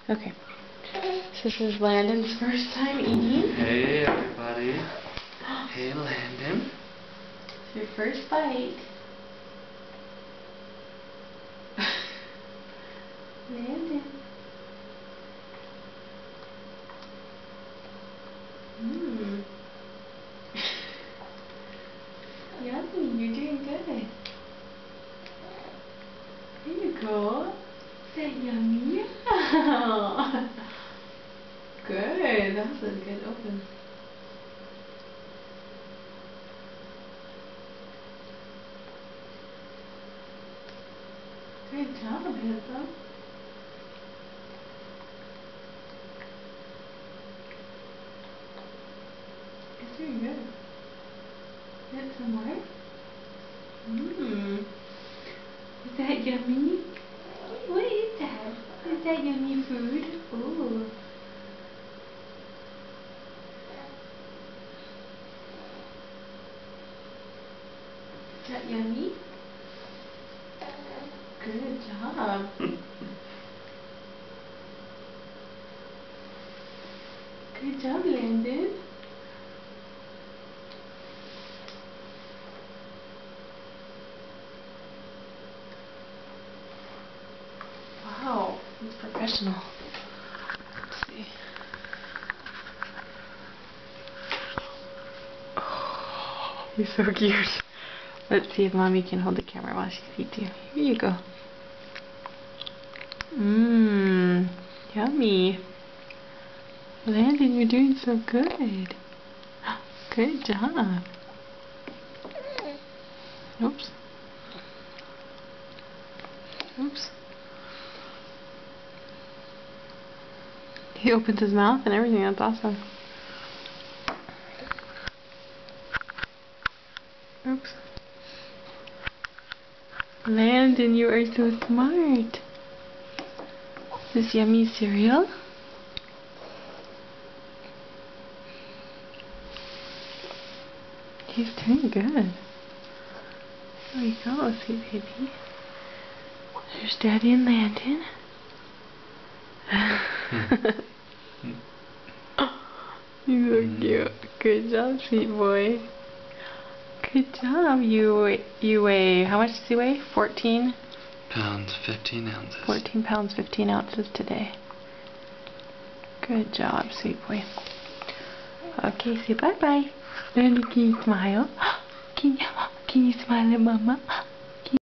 Okay. So this is Landon's first time eating. Hey everybody. Hey Landon. It's your first bite. Landon. Mmm. Yummy, you're doing good. There you go. Is that yummy? Good. That was a good open. Good job, handsome. It's doing good. Get some more? Mmm. Is that yummy? What is that? Is that yummy food? Ooh. Is that yummy? Good job. Good job, Landon. Wow, he's professional. Let's see. Oh, he's so cute. Let's see if Mommy can hold the camera while she feeds you. Here you go. Mmm, yummy. Landon, you're doing so good. Good job. Oops. Oops. He opens his mouth and everything. That's awesome. Oops. Landon, you are so smart. Is this yummy cereal? He's doing good. There we go, sweet baby. There's Daddy and Landon. He's so cute. Good job, sweet boy. Good job. You weigh, how much does he weigh? 14 pounds, 15 ounces. 14 pounds, 15 ounces today. Good job, sweet boy. Okay, say bye-bye. Landon, can you smile? Can you smile at Mama?